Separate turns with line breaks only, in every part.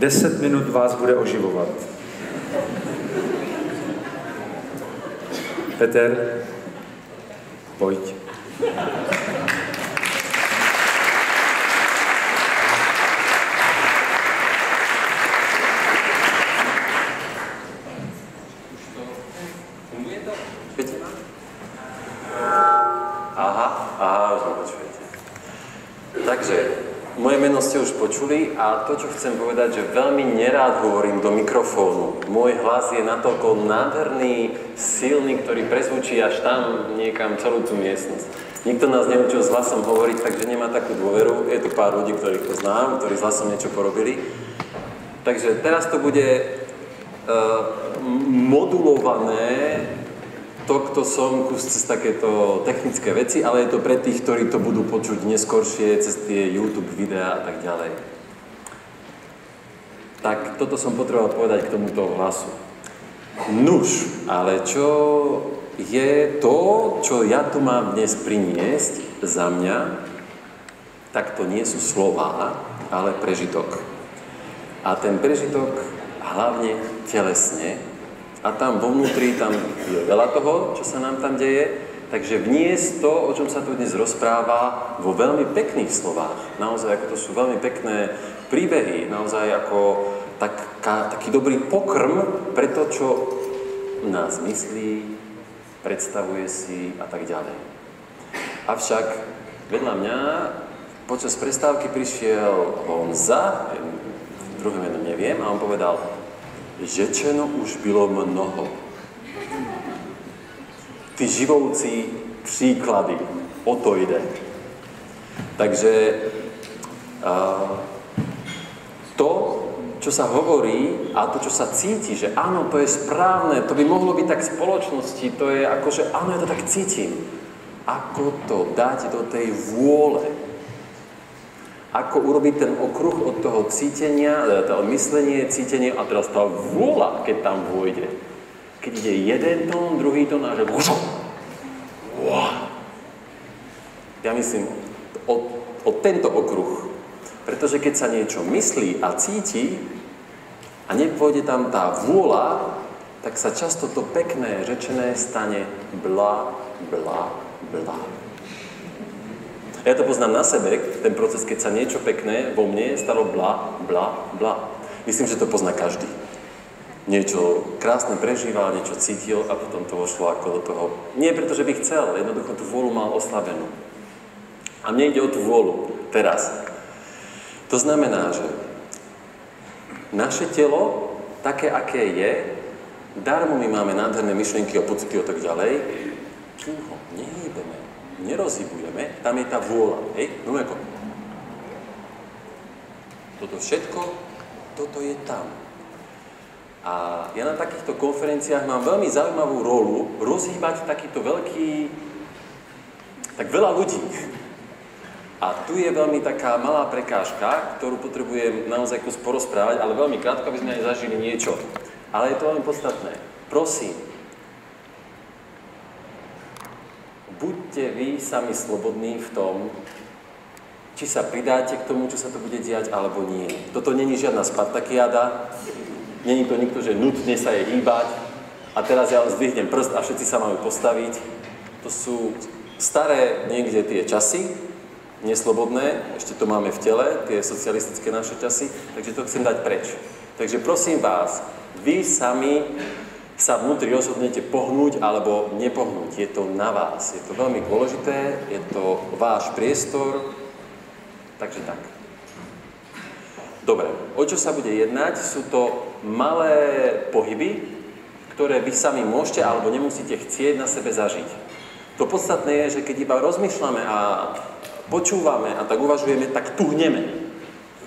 10 minut vás bude oživovat. Peter, pojď.
Už ma počujete. Takže, moje meno ste už počuli a to, čo chcem povedať, že veľmi nerád hovorím do mikrofónu. Môj hlas je natoľko nádherný, silný, ktorý prezvučí až tam niekam celú tú miestnosť. Nikto nás neučil s hlasom hovoriť, takže nemá takú dôveru. Je tu pár ľudí, ktorých poznám, ktorí s hlasom niečo porobili. Takže teraz to bude modulované tohto songu cez takéto technické veci, ale je to pre tých, ktorí to budú počuť neskoršie cez tie YouTube videá a tak ďalej. Tak toto som potreboval povedať k tomuto hlasu. Nuž, ale čo je to, čo ja tu mám dnes priniesť za mňa, tak to nie sú slová, ale prežitok. A ten prežitok hlavne telesne. A tam vo vnútri, tam je veľa toho, čo sa nám tam deje. Takže vniesť to, o čom sa tu dnes rozpráva, vo veľmi pekných slovách. Naozaj, ako to sú veľmi pekné príbehy. Naozaj ako taký dobrý pokrm pre to, čo nás myslí, predstavuje si a tak ďalej. Avšak vedľa mňa počas prestávky prišiel Honza, druhé meno neviem, a on povedal: Řečeno už bylo mnoho. Ty živoucí příklady, o to jde. Takže to, čo sa hovorí a to, čo sa cíti, že áno, to je správne, to by mohlo byť tak v spoločnosti, to je ako, že áno, ja to tak cítim. Ako to dať do tej vôle? Ako urobiť ten okruh od toho cítenia, to myslenie, cítenie a teraz tá vôľa, keď tam vôjde. Keď ide jeden tón, druhý tón a že... Ja myslím o tento okruh. Pretože keď sa niečo myslí a cíti a nepôjde tam tá vôľa, tak sa často to pekné rečené stane bla, bla, bla. Ja to poznám na sebe, ten proces, keď sa niečo pekné vo mne stalo bla, bla, bla. Myslím, že to pozná každý. Niečo krásne prežíval, niečo cítil a potom to vošlo ako do toho. Nie preto, že by chcel, jednoducho tú vôľu mal oslabenú. A mne ide o tú vôľu teraz. To znamená, že naše telo, také, aké je, darmo my máme nádherné myšlienky a pocity a tak ďalej, kým ho nehýbeme, nerozhybujeme, tam je tá vôľa. Hej? No ako. Toto všetko, toto je tam. A ja na takýchto konferenciách mám veľmi zaujímavú rolu rozhýbať takýto veľký, tak veľa ľudí. A tu je veľmi taká malá prekážka, ktorú potrebujem naozaj kus porozprávať, ale veľmi krátko, aby sme aj zažili niečo. Ale je to veľmi podstatné. Prosím, buďte vy sami slobodní v tom, či sa pridáte k tomu, čo sa to bude diať, alebo nie. Toto není žiadna Spartakiáda, není to nikto, že nutne sa je hýbať a teraz ja zdvihnem prst a všetci sa majú postaviť. To sú staré niekde tie časy, neslobodné, ešte to máme v tele, tie socialistické naše časy, takže to chcem dať preč. Takže prosím vás, vy sami sa vnútri rozhodnete pohnúť alebo nepohnúť. Je to na vás. Je to veľmi dôležité, je to váš priestor, takže tak. Dobre, o čo sa bude jednať? Sú to malé pohyby, ktoré vy sami môžete alebo nemusíte chcieť na sebe zažiť. To podstatné je, že keď iba rozmýšľame a počúvame a tak uvažujeme, tak tuhneme.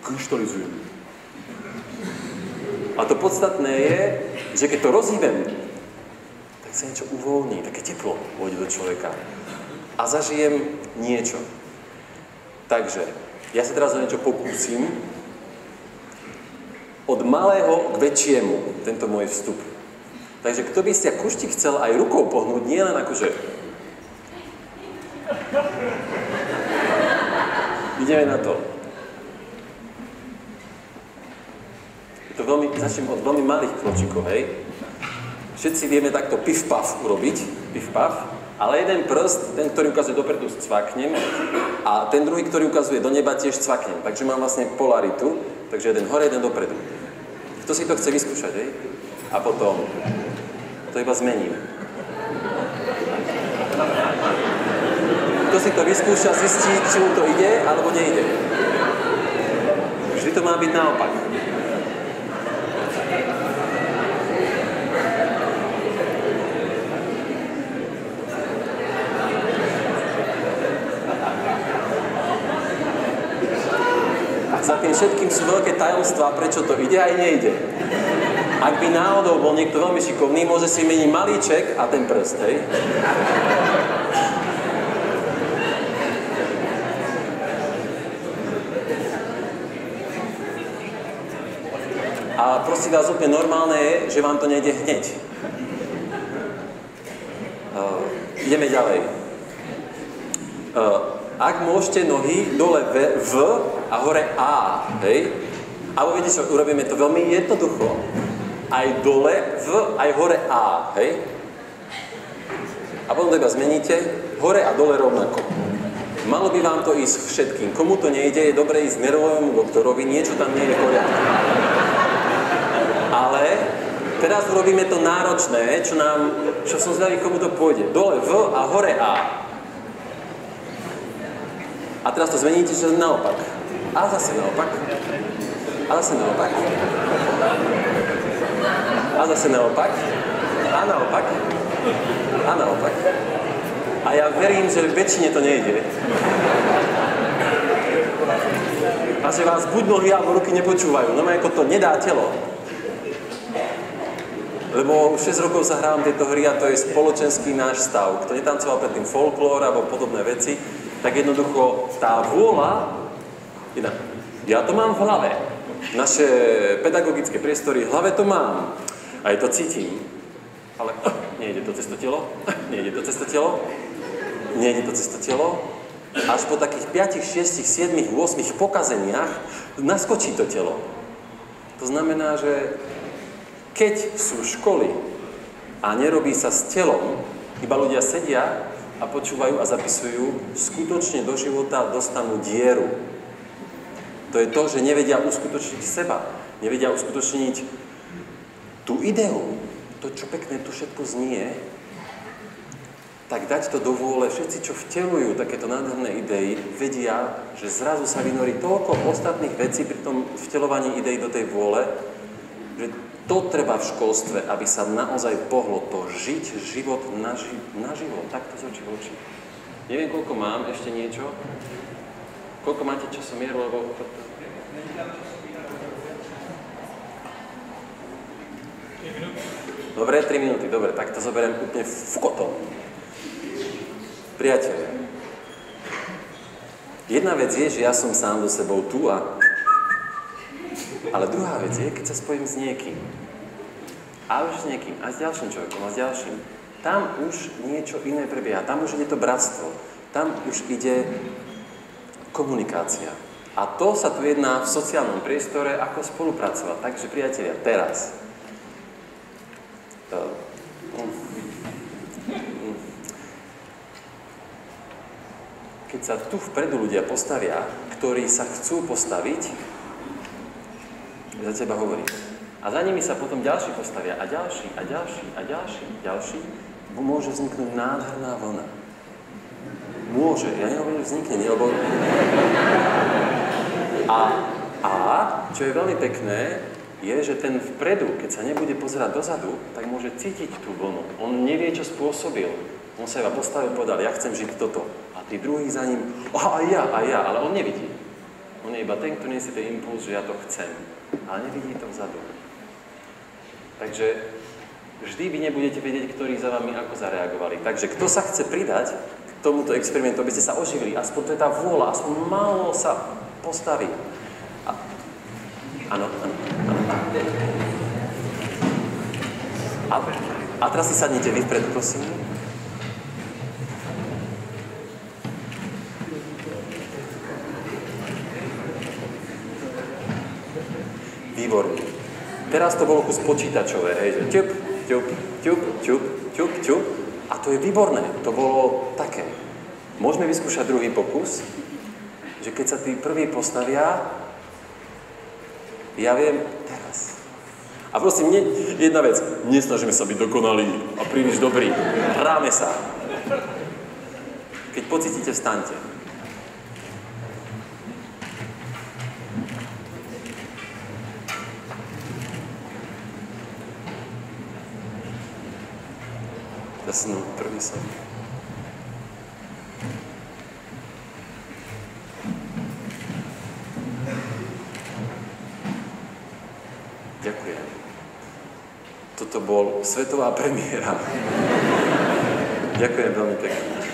Kryštalizujeme. A to podstatné je, že keď to rozhýbem, tak sa niečo uvoľní, také teplo vôjde do človeka. A zažijem niečo. Takže, ja sa teraz o niečo pokúsim. Od malého k väčšiemu, tento môj vstup. Takže kto by si kuštík chcel aj rukou pohnúť, nie len akože... Ideme na to. Začnem od veľmi malých kročíkov, hej. Všetci vieme takto pif-paf urobiť, pif-paf, ale jeden prst, ten, ktorý ukazuje dopredu, cvaknem a ten druhý, ktorý ukazuje do neba, tiež cvaknem. Takže mám vlastne polaritu, takže jeden hore, jeden dopredu. Kto si to chce vyskúšať, hej? A potom to iba zmením. Kto si to vyskúša, zistí, či mu to ide, alebo nejde. Vždy to má byť naopak. Za tým všetkým sú veľké tajomstvá, prečo to ide aj nejde. Ak by náhodou bol niekto veľmi šikovný, môže si meniť malíček a ten prst, hej? A prosím vás, úplne normálne je, že vám to nejde hneď. Ideme ďalej. Ak môžete nohy dole V a hore A, hej? Alebo viete čo, urobíme to veľmi jednoducho. Aj dole V, aj hore A, hej? A potom to iba zmeníte, hore a dole rovnako. Malo by vám to ísť všetkým. Komu to nejde, je dobre ísť k nervovému doktorovi, niečo tam nie je v poriadku. Ale teraz urobíme to náročné, čo som zvedavý, komu to pôjde. Dole V a hore A. A teraz to zmeníte, že naopak. A zase naopak. A zase naopak. A zase naopak. A naopak. A naopak. A ja verím, že väčšine to nejde. A že vás buď nohy alebo ruky nepočúvajú. No ako to nedá telo. Lebo už 6 rokov sa hrávam tieto hry a to je spoločenský náš stav. Kto netancoval predtým folklór alebo podobné veci, tak jednoducho tá vôľa, ja to mám v hlave. Naše pedagogické priestory, v hlave to mám. Aj to cítim. Ale nejde to cez to telo, nejde to cez to telo, nejde to cez to telo. Až po takých 5, 6, 7, 8 pokazeniach naskočí to telo. To znamená, že keď sú školy a nerobí sa s telom, iba ľudia sedia a počúvajú a zapisujú, skutočne do života dostanú dieru. To je to, že nevedia uskutočniť seba. Nevedia uskutočniť tú ideu. To, čo pekné tu všetko znie, tak dať to do vôle. Všetci, čo vteľujú takéto nádherné idei, vedia, že zrazu sa vynorí toľko ostatných vecí pri tom vteľovaní idei do tej vôle, že to treba v školstve, aby sa naozaj pohlo to žiť život naživo, takto z očí v oči. Neviem, koľko mám, ešte niečo. Koľko máte časomieru, lebo... Dobre, 3 minúty, dobre, tak to zoberiem úplne fukotom. Priatelia, jedna vec je, že ja som sám so sebou tu ale druhá vec je, keď sa spojím s niekým. A už s niekým, a s ďalším človekom, a s ďalším. Tam už niečo iné prebieha. Tam už ide to bratstvo. Tam už ide komunikácia. A to sa tu jedná v sociálnom priestore, ako spolupracovať. Takže, priatelia, teraz. Keď sa tu vpredu ľudia postavia, ktorí sa chcú postaviť, za teba hovorím. A za nimi sa potom ďalší postavia a ďalší, a ďalší, a ďalší, ďalší. Môže vzniknúť nádherná vlna. Môže, ja nehovorím, že vznikne, lebo... A čo je veľmi pekné, je, že ten vpredu, keď sa nebude pozerať dozadu, tak môže cítiť tú vlnu. On nevie, čo spôsobil. On sa iba postavil a povedal, ja chcem žiť toto. A tí druhí za ním, aj ja, ale on nevidí. On je iba ten, kto nesie ten impuls, že ja to chcem. Ale nevidí to vzadu. Takže vždy vy nebudete vedieť, ktorí za vami ako zareagovali. Takže kto sa chce pridať k tomuto experimentu, aby ste sa oživili, aspoň to je tá vôľa, aspoň málo sa postaví. Áno. A teraz si sadnite vy vpredu, prosím. Výborne. Teraz to bolo kus počítačové, hej, že ťup, ťup, ťup, ťup, ťup, ťup. A to je výborné, to bolo také. Môžeme vyskúšať druhý pokus, že keď sa tí prví postavia, ja viem teraz. A prosím, jedna vec, nesnažíme sa byť dokonalí a príliš dobrí. Hráme sa. Keď pocítite, vstaňte. Jasnú, prvý som. Ďakujem. Toto bol svetová premiéra. Ďakujem veľmi pekne.